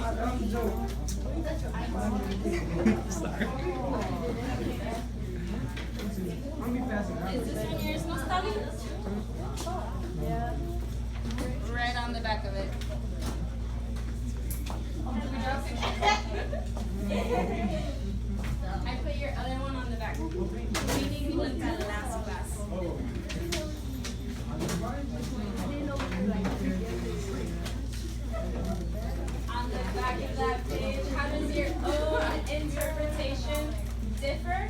Is this one yours, no study? Yeah. Right on the back of it. I put your other one on the back. Maybe we looked at last class. On the back of that page, how does your own interpretation differ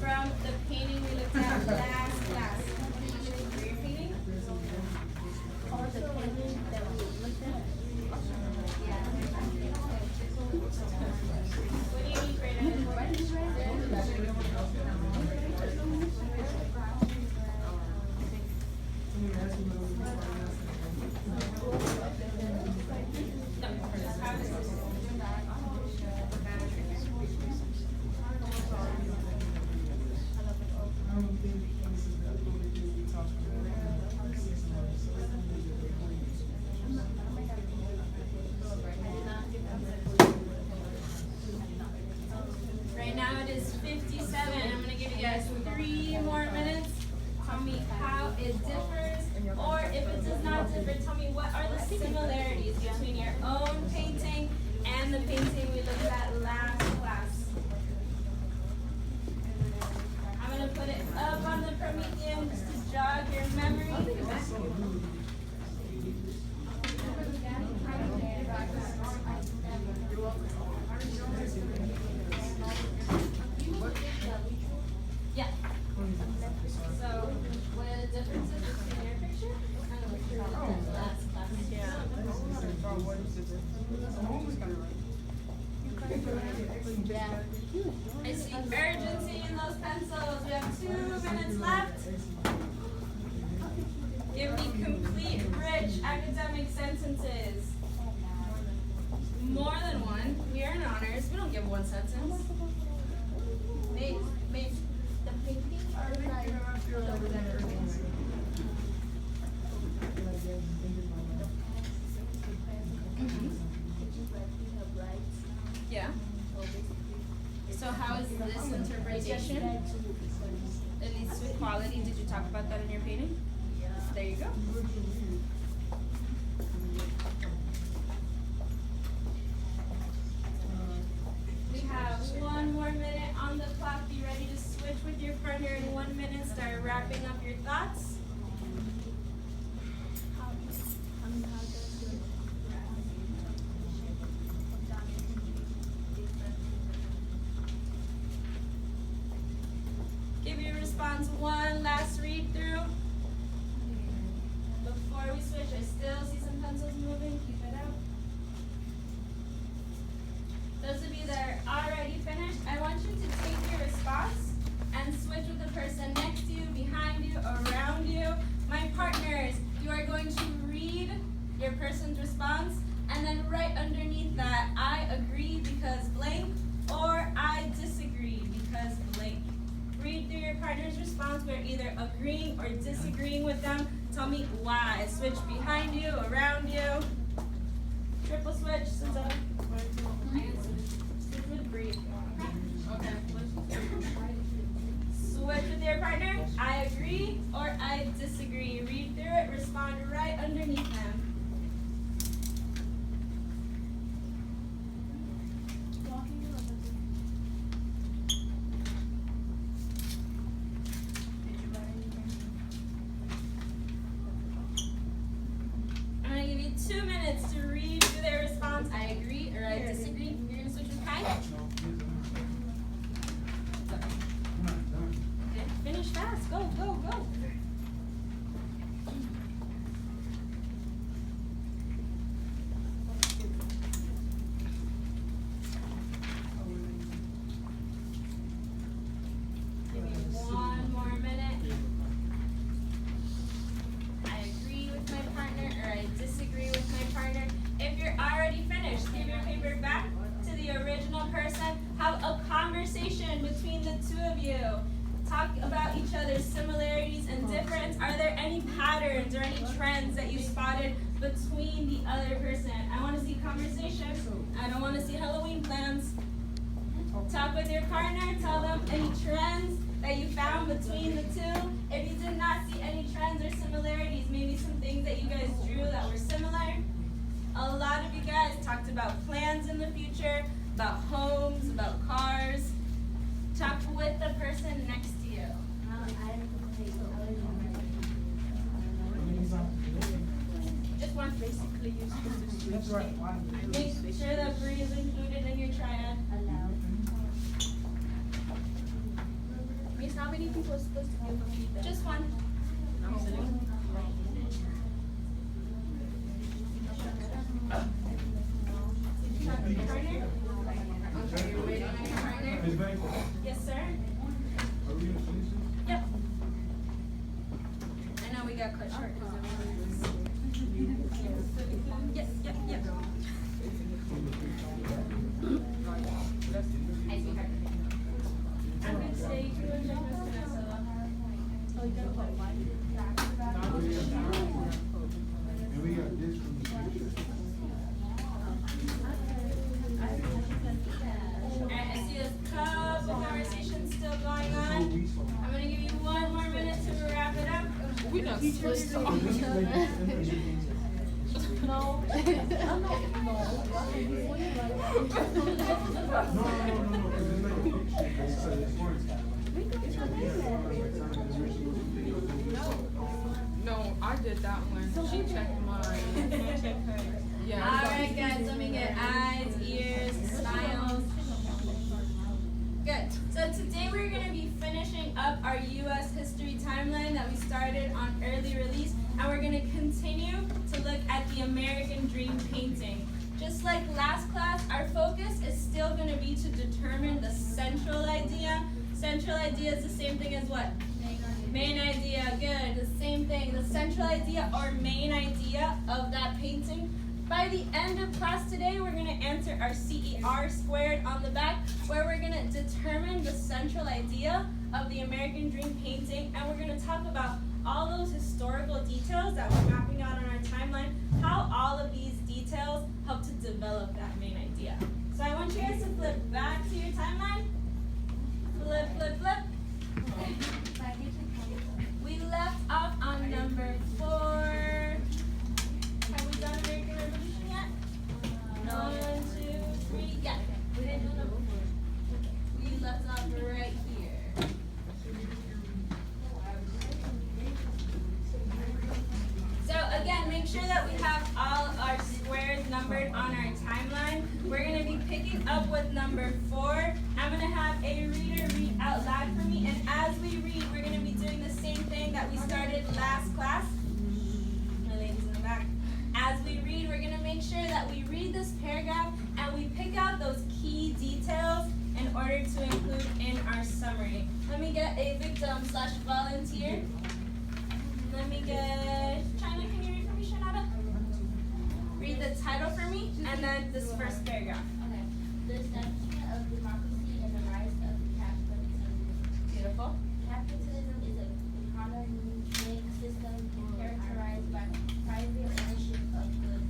from the painting we looked at last class? For your painting? Or the painting that we looked at? Yeah. What do you need for it? Right now it is 57. I'm going to give you guys 3 more minutes. Tell me how it differs, or if it does not differ, tell me what are the similarities between your own painting and the painting we looked at last class. I'm going to put it up on the Promethean just to jog your memory. Yeah. So, what are the differences between your picture and the picture we looked at last class? I see urgency in those pencils. We have 2 minutes left. Give me complete, rich academic sentences. More than one. We are in honors. We don't give one sentence. Maybe the painting or like Yeah. So how is this interpretation? At least with quality, did you talk about that in your painting? There you go. We have 1 more minute on the clock. Be ready to switch with your partner in 1 minute. Start wrapping up your thoughts. Give your response one last read through. Before we switch, I still see some pencils moving. Keep it out. Those of you that are already finished, I want you to take your response and switch with the person next to you, behind you, around you. My partners, you are going to read your person's response, and then right underneath that, I agree because blank, or I disagree because blank. Read through your partner's response. We're either agreeing or disagreeing with them. Tell me why. Switch behind you, around you. Triple switch, since I can switch with breathe. Okay. Switch with your partner. I agree or I disagree. Read through it. Respond right underneath them. I'm going to give you 2 minutes to read through their response. I agree or I disagree. You're going to switch with Kai? Okay, finish fast. Go, go, go. Give me 1 more minute. I agree with my partner or I disagree with my partner. If you're already finished, give your paper back to the original person. Have a conversation between the 2 of you. Talk about each other's similarities and difference. Are there any patterns or any trends that you spotted between the other person? I want to see conversation. with your partner, tell them any trends that you found between the two. If you did not see any trends or similarities, maybe some things that you guys drew that were similar. A lot of you guys talked about plans in the future, about homes, about cars. Talk with the person next to you. Just one basically use That's right. Make sure that Bree is included in your triad. Miss, how many people are supposed to give a feedback? Just one. Partner? Okay, you're waiting on your partner? Yes, sir. Yep. I know we got cut short because everyone was. Yep. I'm going to say you can check Miss Vanessa. Oh, you got what? And we got this from the picture. Alright, I see a couple conversations still going on. I'm going to give you 1 more minute to wrap it up. We're not supposed to talk each other. No. I'm not. No, I did that one. She checked mine. Yeah. Alright guys, let me get eyes, ears, smiles. Good. So today we're going to be finishing up our U.S. history timeline that we started on early release, and we're going to continue to look at the American Dream painting. Just like last class, our focus is still going to be to determine the central idea. Central idea is the same thing as what? Main idea. Good. The same thing. The central idea or main idea of that painting. By the end of class today, we're going to answer our CER squared on the back, where we're going to determine the central idea of the American Dream painting, and we're going to talk about all those historical details that we're mapping out on our timeline, how all of these details help to develop that main idea. So I want you guys to flip back to your timeline. Flip. We left off on number 4. Have we done American Revolution yet? No. 1, 2, 3. Yeah. We didn't do number 4. We left off right here. So again, make sure that we have all our squares numbered on our timeline. We're going to be picking up with number 4. I'm going to have a reader read out loud for me, and as we read, we're going to be doing the same thing that we started last class. My ladies in the back. As we read, we're going to make sure that we read this paragraph and we pick out those key details in order to include in our summary. Let me get a victim/volunteer. Let me get China. Can you read for me, Shanada? Read the title for me and then this first paragraph. Okay. The establishment of democracy and the rise of capitalism. Beautiful. Capitalism is an economic system characterized by private ownership of goods,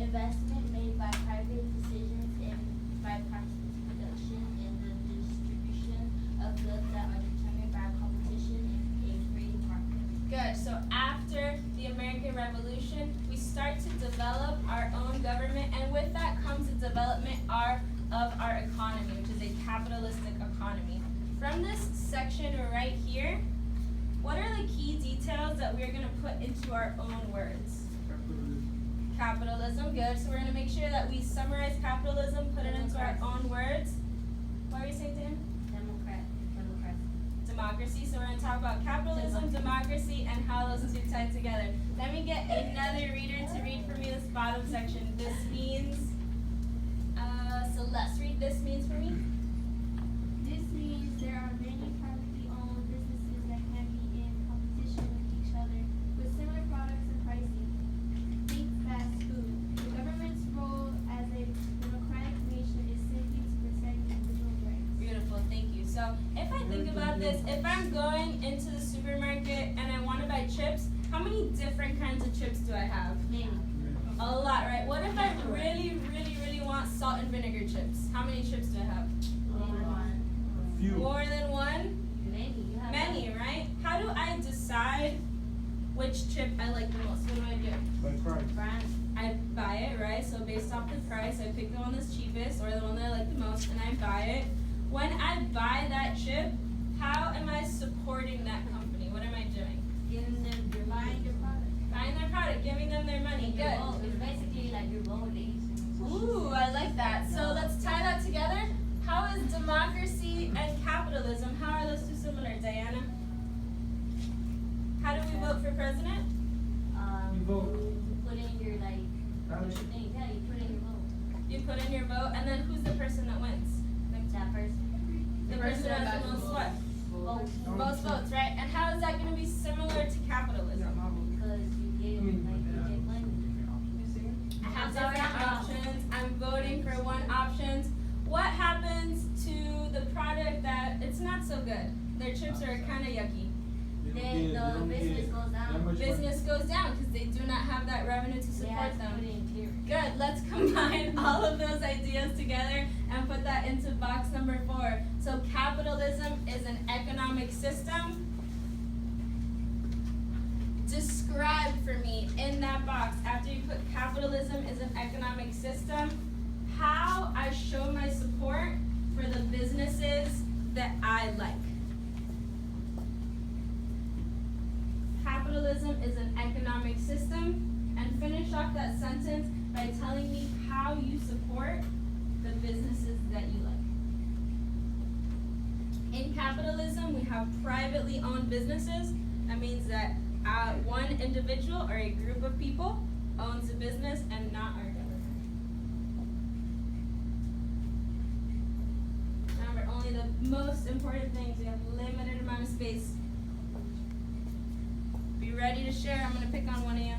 investment made by private decisions, and by production and the distribution of goods that are determined by competition in a free market. Good. So after the American Revolution, we start to develop our own government, and with that comes the development of our economy, which is a capitalistic economy. From this section right here, what are the key details that we're going to put into our own words? Capitalism. Good. So we're going to make sure that we summarize capitalism, put it into our own words. What were you saying to him? Democracy. So we're going to talk about capitalism, democracy, and how those two tie together. Let me get another reader to read for me this bottom section. This means, Celeste, read this means for me. This means there are many privately owned businesses that can be in competition with each other with similar products and pricing. Think fast food. The government's role as a democratic nation is simply to protect individual rights. Beautiful, thank you. So if I think about this, if I'm going into the supermarket and I want to buy chips, how many different kinds of chips do I have? Many. A lot, right? What if I really want salt and vinegar chips? How many chips do I have? One. Few. More than one? Many. You have Many, right? How do I decide which chip I like the most? What do I do? By price. brand. I buy it, right? So based off the price, I pick the one that's cheapest or the one that I like the most and I buy it. When I buy that chip, how am I supporting that company? What am I doing? Giving them your buying your product. Buying their product, giving them their money. Your Good. vote. It's basically like your voting. Ooh, I like that. So let's tie that together. How is democracy and capitalism, how are those two similar, Diana? How do we vote for president? You vote. You put in your like Ballot. thing. Yeah, you put in your vote. You put in your vote, and then who's the person that wins? That person. The person that has the most what? Vote. Most votes, right? And how is that going to be similar to capitalism? Because you get like you get money. I have different options. I'm voting for one option. What happens to the product that it's not so good? Their chips are kind of yucky. Then the business goes down. Business goes down because they do not have that revenue to They have support to them. put it in tier. Good. Let's combine all of those ideas together and put that into box number 4. So capitalism is an economic system. Describe for me in that box, after you put capitalism is an economic system, how I show my support for the businesses that I like. Capitalism is an economic system, and finish off that sentence by telling me how you support the businesses that you like. In capitalism, we have privately owned businesses. That means that one individual or a group of people owns a business and not our government. Remember, only the most important things. We have limited amount of space. Be ready to share. I'm going to pick on one of you.